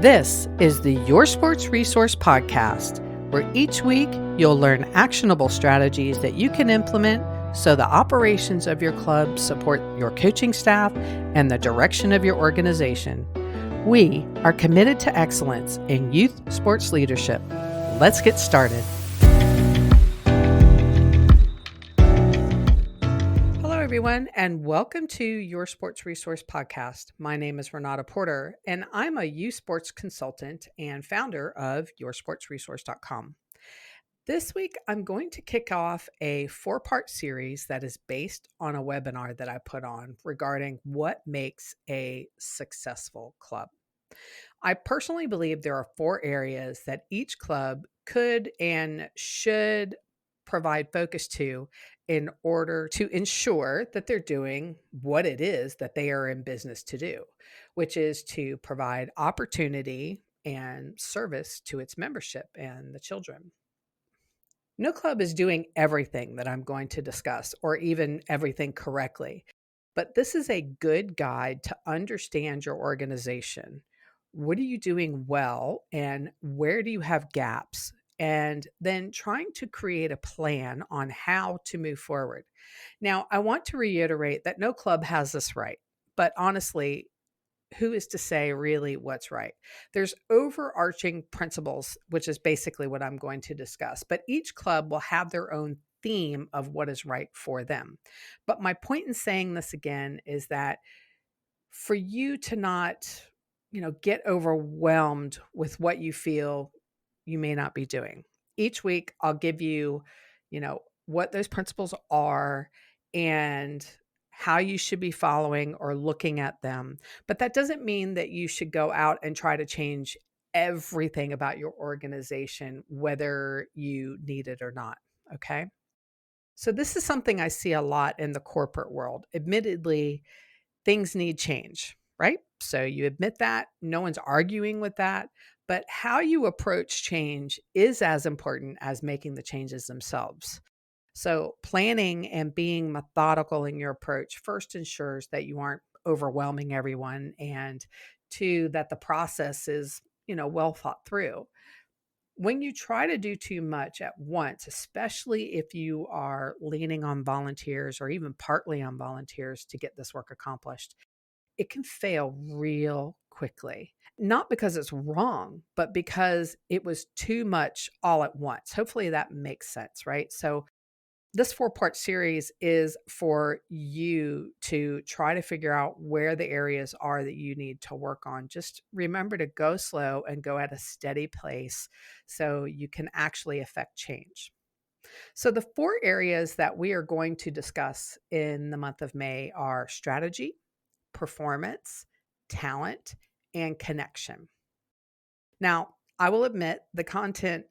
This is the Your Sports Resource Podcast, where each week you'll learn actionable strategies that you can implement so the operations of your club support your coaching staff and the direction of your organization. We are committed to excellence in youth sports leadership. Let's get started. Everyone, and welcome to Your Sports Resource Podcast. My name is Renata Porter, and I'm a youth sports consultant and founder of YourSportsResource.com. This week, I'm going to kick off a 4-part series that is based on a webinar that I put on regarding what makes a successful club. I personally believe there are 4 areas that each club could and should provide focus to in order to ensure that they're doing what it is that they are in business to do, which is to provide opportunity and service to its membership and the children. No club is doing everything that I'm going to discuss or even everything correctly, but this is a good guide to understand your organization. What are you doing well and where do you have gaps? And then trying to create a plan on how to move forward. Now, I want to reiterate that no club has this right, but honestly, who is to say really what's right? There's overarching principles, which is basically what I'm going to discuss, but each club will have their own theme of what is right for them. But my point in saying this again is that for you to not, get overwhelmed with what you feel you may not be doing. Each week I'll give you, what those principles are and how you should be following or looking at them. But that doesn't mean that you should go out and try to change everything about your organization, whether you need it or not. Okay. So this is something I see a lot in the corporate world. Admittedly, things need change, right? So you admit that, no one's arguing with that, but how you approach change is as important as making the changes themselves. So planning and being methodical in your approach first ensures that you aren't overwhelming everyone, and 2, that the process is, well thought through. When you try to do too much at once, especially if you are leaning on volunteers or even partly on volunteers to get this work accomplished, it can fail real quickly. Not because it's wrong, but because it was too much all at once. Hopefully that makes sense, right? So this 4-part series is for you to try to figure out where the areas are that you need to work on. Just remember to go slow and go at a steady pace so you can actually affect change. So the 4 areas that we are going to discuss in the month of May are strategy, performance, talent, and connection. Now, I will admit the content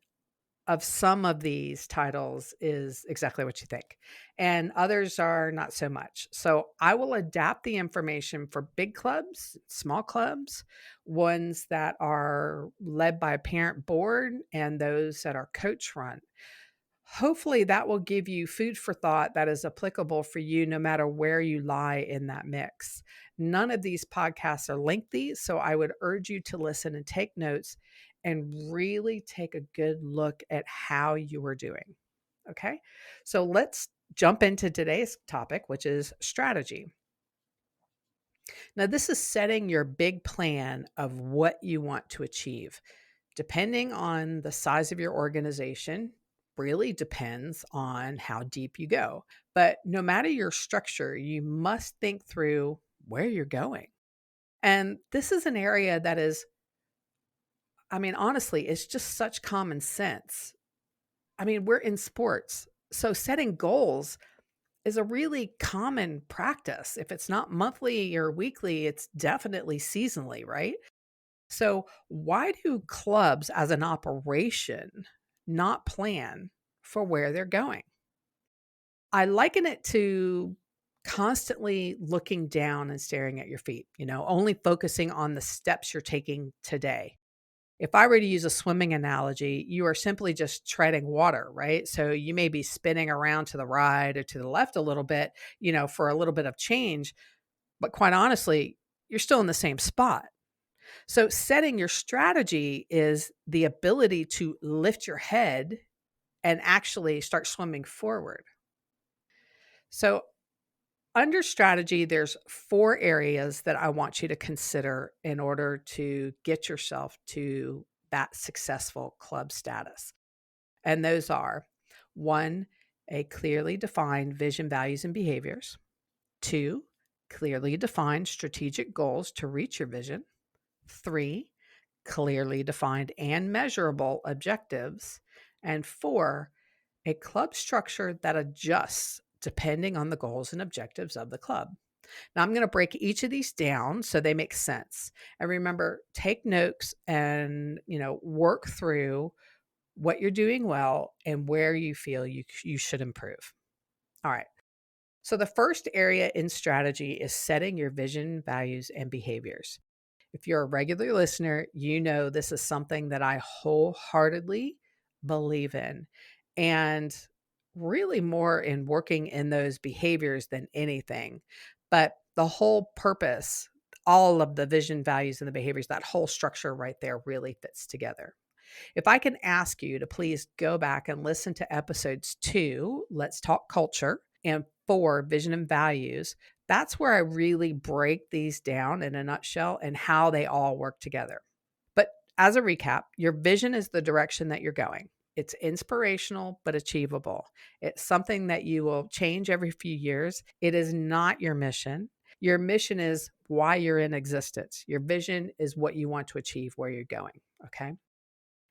of some of these titles is exactly what you think, and others are not so much. So I will adapt the information for big clubs, small clubs, ones that are led by a parent board, and those that are coach run. Hopefully that will give you food for thought that is applicable for you no matter where you lie in that mix. None of these podcasts are lengthy, so I would urge you to listen and take notes and really take a good look at how you are doing. Okay, so let's jump into today's topic, which is strategy. Now, this is setting your big plan of what you want to achieve. Depending on the size of your organization, really depends on how deep you go. But no matter your structure, you must think through where you're going. And this is an area that is, honestly, it's just such common sense. We're in sports. So setting goals is a really common practice. If it's not monthly or weekly, it's definitely seasonally, right? So why do clubs as an operation not plan for where they're going? I liken it to constantly looking down and staring at your feet, only focusing on the steps you're taking today. If I were to use a swimming analogy, you are simply just treading water, right? So you may be spinning around to the right or to the left a little bit, for a little bit of change, but quite honestly, you're still in the same spot. So, setting your strategy is the ability to lift your head and actually start swimming forward. So, under strategy, there's 4 areas that I want you to consider in order to get yourself to that successful club status. And those are 1, a clearly defined vision, values, and behaviors. 2, clearly defined strategic goals to reach your vision. 3, clearly defined and measurable objectives. And 4, a club structure that adjusts depending on the goals and objectives of the club. Now, I'm going to break each of these down so they make sense. And remember, take notes and, work through what you're doing well and where you feel you should improve. All right. So the first area in strategy is setting your vision, values, and behaviors. If you're a regular listener, you know this is something that I wholeheartedly believe in, and really more in working in those behaviors than anything. But the whole purpose, all of the vision, values, and the behaviors, that whole structure right there really fits together. If I can ask you to please go back and listen to episodes 2, Let's Talk Culture, and 4, Vision and Values, that's where I really break these down in a nutshell and how they all work together. But as a recap, your vision is the direction that you're going. It's inspirational, but achievable. It's something that you will change every few years. It is not your mission. Your mission is why you're in existence. Your vision is what you want to achieve, where you're going. Okay.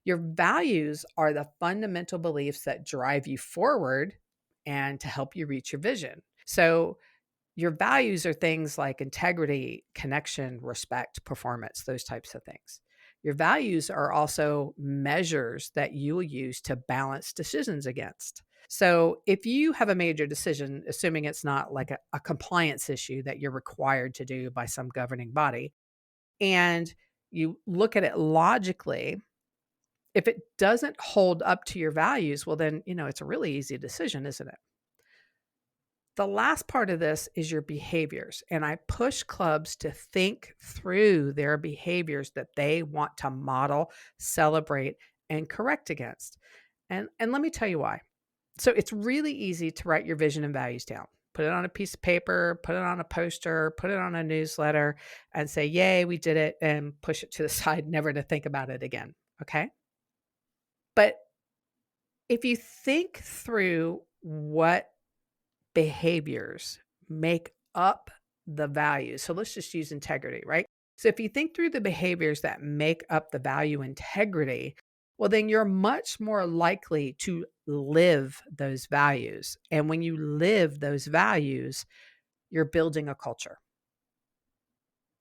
Your values are the fundamental beliefs that drive you forward and to help you reach your vision. So, your values are things like integrity, connection, respect, performance, those types of things. Your values are also measures that you will use to balance decisions against. So, if you have a major decision, assuming it's not like a compliance issue that you're required to do by some governing body, and you look at it logically, if it doesn't hold up to your values, well, then, it's a really easy decision, isn't it? The last part of this is your behaviors. And I push clubs to think through their behaviors that they want to model, celebrate, and correct against. And let me tell you why. So it's really easy to write your vision and values down. Put it on a piece of paper, put it on a poster, put it on a newsletter, and say, yay, we did it, and push it to the side, never to think about it again. Okay. But if you think through what behaviors make up the values, so let's just use integrity, right? So if you think through the behaviors that make up the value integrity, well, then you're much more likely to live those values. And when you live those values, you're building a culture.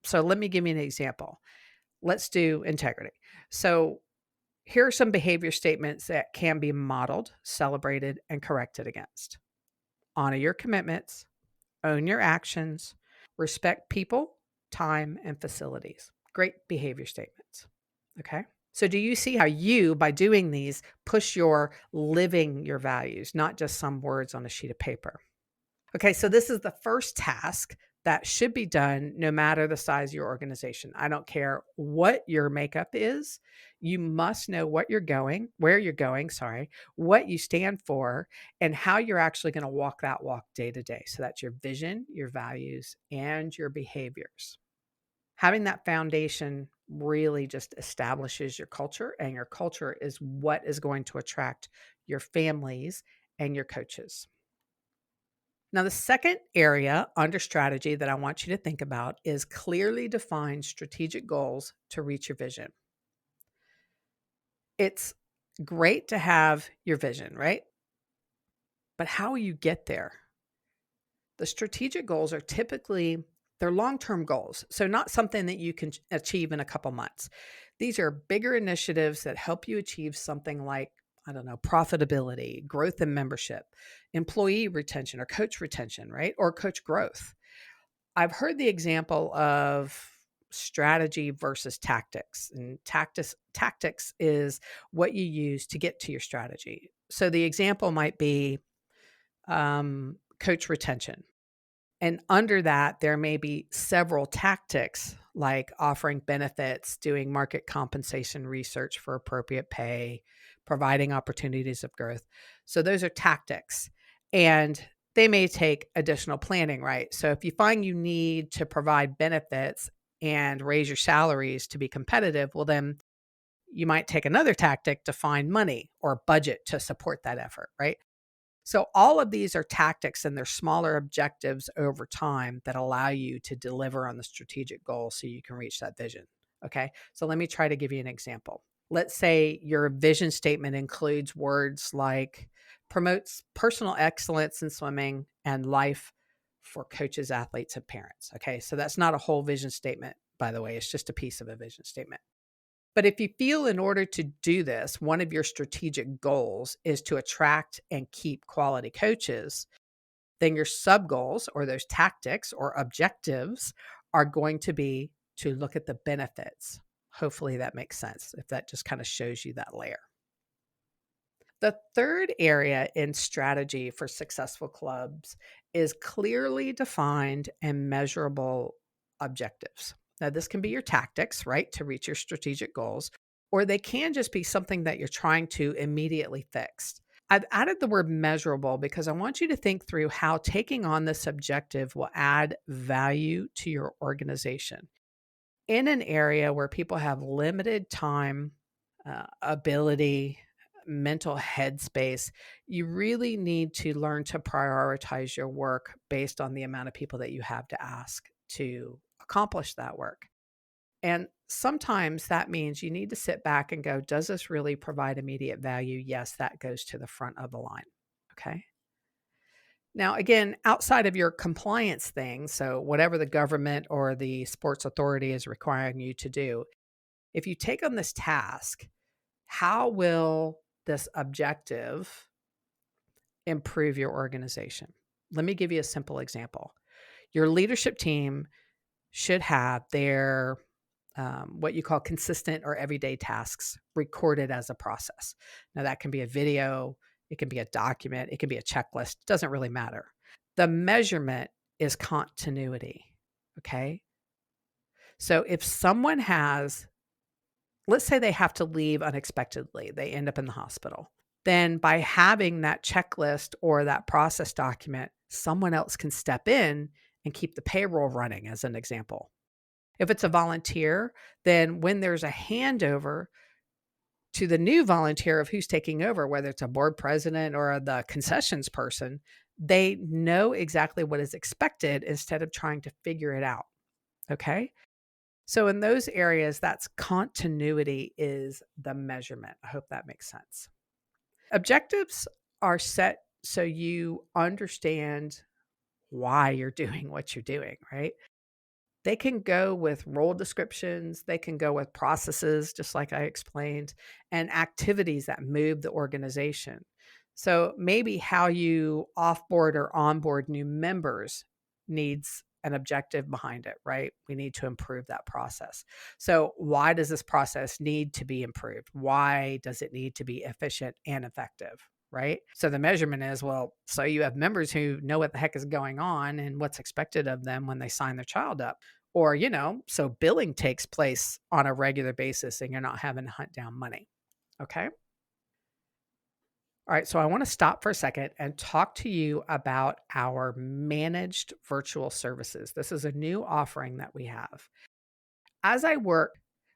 So let me give you an example. Let's do integrity. So here are some behavior statements that can be modeled, celebrated, and corrected against. Honor your commitments, own your actions, respect people, time, and facilities. Great behavior statements. Okay. So, do you see how you, by doing these, push your living your values, not just some words on a sheet of paper? Okay, so this is the first task that should be done no matter the size of your organization. I don't care what your makeup is. You must know where you're going, what you stand for, and how you're actually going to walk that walk day to day. So that's your vision, your values, and your behaviors. Having that foundation really just establishes your culture, and your culture is what is going to attract your families and your coaches. Now, the second area under strategy that I want you to think about is clearly defined strategic goals to reach your vision. It's great to have your vision, right? But how will you get there? The strategic goals are they're long-term goals, so not something that you can achieve in a couple months. These are bigger initiatives that help you achieve something like, I don't know, profitability, growth in membership, employee retention or coach retention, right? Or coach growth. I've heard the example of strategy versus tactics, and tactics is what you use to get to your strategy. So the example might be coach retention. And under that, there may be several tactics like offering benefits, doing market compensation research for appropriate pay, providing opportunities of growth. So those are tactics. And they may take additional planning, right? So if you find you need to provide benefits and raise your salaries to be competitive, well, then you might take another tactic to find money or budget to support that effort, right? So all of these are tactics and they're smaller objectives over time that allow you to deliver on the strategic goal so you can reach that vision. Okay. So let me try to give you an example. Let's say your vision statement includes words like promotes personal excellence in swimming and life for coaches, athletes, and parents. Okay. So that's not a whole vision statement, by the way. It's just a piece of a vision statement. But if you feel in order to do this, one of your strategic goals is to attract and keep quality coaches, then your sub goals or those tactics or objectives are going to be to look at the benefits. Hopefully that makes sense if that just kind of shows you that layer. The third area in strategy for successful clubs is clearly defined and measurable objectives. Now, this can be your tactics, right, to reach your strategic goals, or they can just be something that you're trying to immediately fix. I've added the word measurable because I want you to think through how taking on this objective will add value to your organization in an area where people have limited time, ability, mental headspace. You really need to learn to prioritize your work based on the amount of people that you have to ask to accomplish that work. And sometimes that means you need to sit back and go, does this really provide immediate value? Yes, that goes to the front of the line. Okay. Now, again, outside of your compliance thing, so whatever the government or the sports authority is requiring you to do, if you take on this task, how will this objective improve your organization? Let me give you a simple example. Your leadership team should have their what you call consistent or everyday tasks recorded as a process. Now, that can be a video, it can be a document, it can be a checklist, doesn't really matter. The measurement is continuity. Okay. So if someone has, let's say they have to leave unexpectedly, they end up in the hospital, then by having that checklist or that process document, someone else can step in and keep the payroll running, as an example. If it's a volunteer, then when there's a handover to the new volunteer of who's taking over, whether it's a board president or the concessions person, they know exactly what is expected instead of trying to figure it out. Okay. So in those areas, that's continuity is the measurement. I hope that makes sense. Objectives are set so you understand why you're doing what you're doing, right? They can go with role descriptions, they can go with processes, just like I explained, and activities that move the organization. So maybe how you offboard or onboard new members needs an objective behind it, right? We need to improve that process. So, why does this process need to be improved? Why does it need to be efficient and effective? Right. So the measurement is, well, so you have members who know what the heck is going on and what's expected of them when they sign their child up. Or, so billing takes place on a regular basis and you're not having to hunt down money. Okay. All right. So I want to stop for a second and talk to you about our managed virtual services. This is a new offering that we have. As I work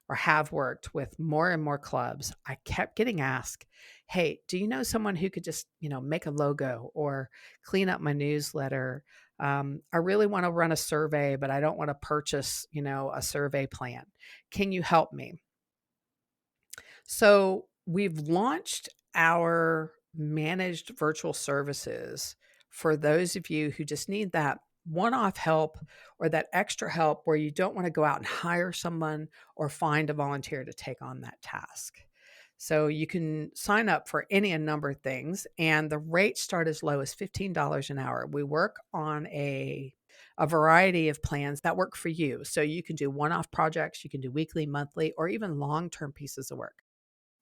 or have worked with more and more clubs, I kept getting asked, hey, do you know someone who could just, make a logo or clean up my newsletter? I really want to run a survey, but I don't want to purchase, a survey plan. Can you help me? So we've launched our managed virtual services for those of you who just need that one-off help or that extra help where you don't want to go out and hire someone or find a volunteer to take on that task. So you can sign up for any a number of things, and the rates start as low as $15 an hour. We work on a variety of plans that work for you. So you can do one-off projects, you can do weekly, monthly, or even long-term pieces of work.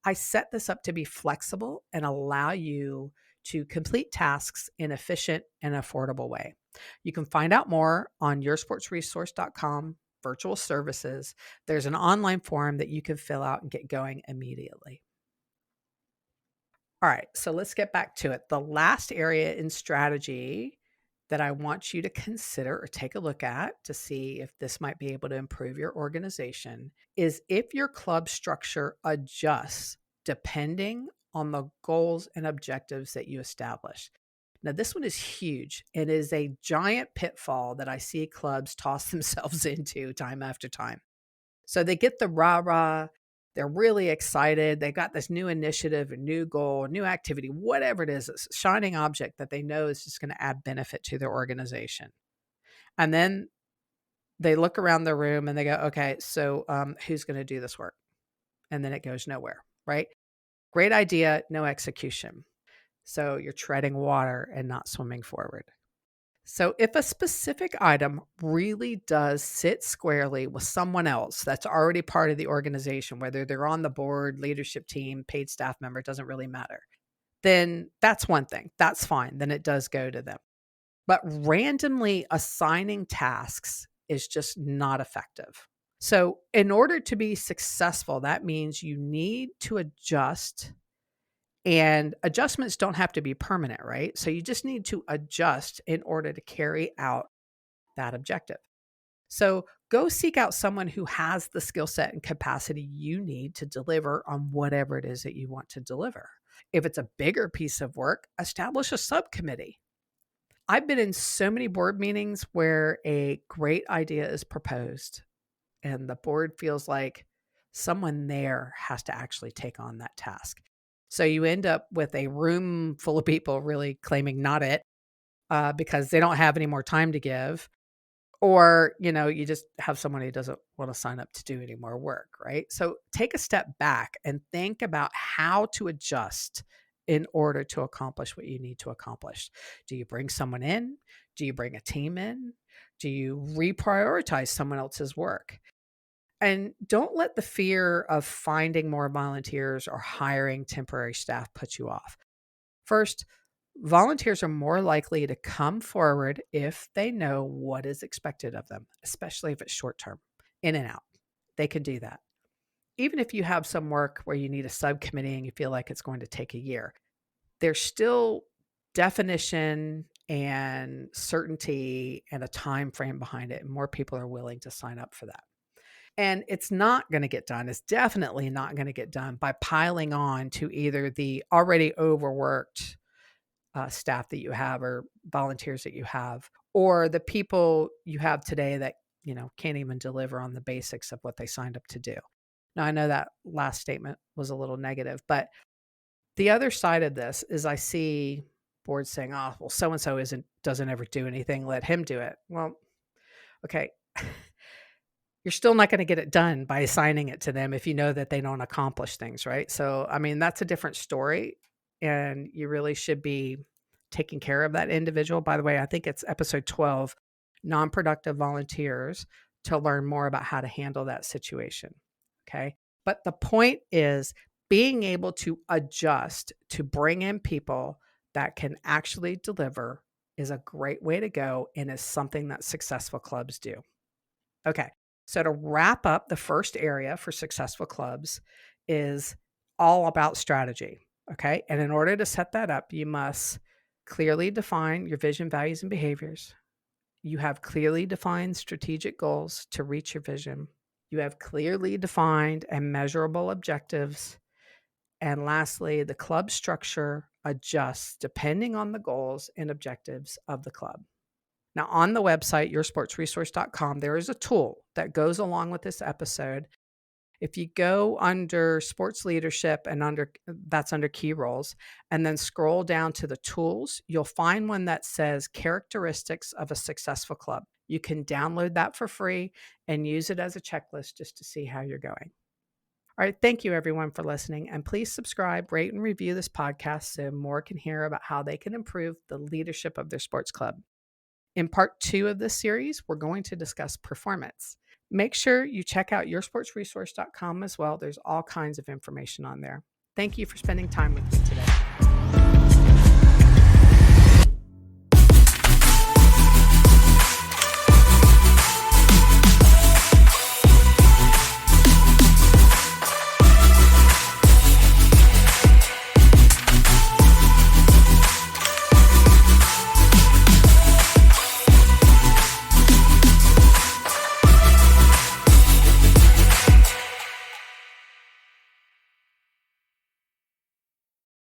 I set this up to be flexible and allow you to complete tasks in an efficient and affordable way. You can find out more on yoursportsresource.com virtual services. There's an online form that you can fill out and get going immediately. All right, so let's get back to it. The last area in strategy that I want you to consider or take a look at to see if this might be able to improve your organization is if your club structure adjusts depending on the goals and objectives that you establish. Now, this one is huge. It is a giant pitfall that I see clubs toss themselves into time after time. So they get the rah-rah, they're really excited. They got this new initiative, a new goal, a new activity, whatever it is, a shining object that they know is just going to add benefit to their organization. And then they look around the room and they go, okay, so who's going to do this work? And then it goes nowhere, right? Great idea, no execution. So you're treading water and not swimming forward. So if a specific item really does sit squarely with someone else that's already part of the organization, whether they're on the board, leadership team, paid staff member, it doesn't really matter, then that's one thing. That's fine. Then it does go to them. But randomly assigning tasks is just not effective. So in order to be successful, that means you need to adjust. And adjustments don't have to be permanent, right? So you just need to adjust in order to carry out that objective. So go seek out someone who has the skill set and capacity you need to deliver on whatever it is that you want to deliver. If it's a bigger piece of work, establish a subcommittee. I've been in so many board meetings where a great idea is proposed and the board feels like someone there has to actually take on that task. So you end up with a room full of people really claiming not it because they don't have any more time to give. Or, you just have someone who doesn't want to sign up to do any more work, right? So take a step back and think about how to adjust in order to accomplish what you need to accomplish. Do you bring someone in? Do you bring a team in? Do you reprioritize someone else's work? And don't let the fear of finding more volunteers or hiring temporary staff put you off. First, volunteers are more likely to come forward if they know what is expected of them, especially if it's short term, in and out. They can do that. Even if you have some work where you need a subcommittee and you feel like it's going to take a year, there's still definition and certainty and a time frame behind it, and more people are willing to sign up for that. And it's not going to get done. It's definitely not going to get done by piling on to either the already overworked staff that you have or volunteers that you have, or the people you have today that, can't even deliver on the basics of what they signed up to do. Now, I know that last statement was a little negative, but the other side of this is I see boards saying, oh, well, so-and-so doesn't ever do anything. Let him do it. Well, okay. You're still not going to get it done by assigning it to them if you know that they don't accomplish things, right? So, that's a different story, and you really should be taking care of that individual. By the way, I think it's episode 12, non-productive volunteers, to learn more about how to handle that situation, okay? But the point is being able to adjust to bring in people that can actually deliver is a great way to go and is something that successful clubs do. Okay. So to wrap up, the first area for successful clubs is all about strategy, okay? And in order to set that up, you must clearly define your vision, values, and behaviors. You have clearly defined strategic goals to reach your vision. You have clearly defined and measurable objectives. And lastly, the club structure adjusts depending on the goals and objectives of the club. Now, on the website, yoursportsresource.com, there is a tool that goes along with this episode. If you go under sports leadership and that's under key roles, and then scroll down to the tools, you'll find one that says characteristics of a successful club. You can download that for free and use it as a checklist just to see how you're going. All right. Thank you, everyone, for listening. And please subscribe, rate, and review this podcast so more can hear about how they can improve the leadership of their sports club. In part 2 of this series, we're going to discuss performance. Make sure you check out yoursportsresource.com as well. There's all kinds of information on there. Thank you for spending time with us today.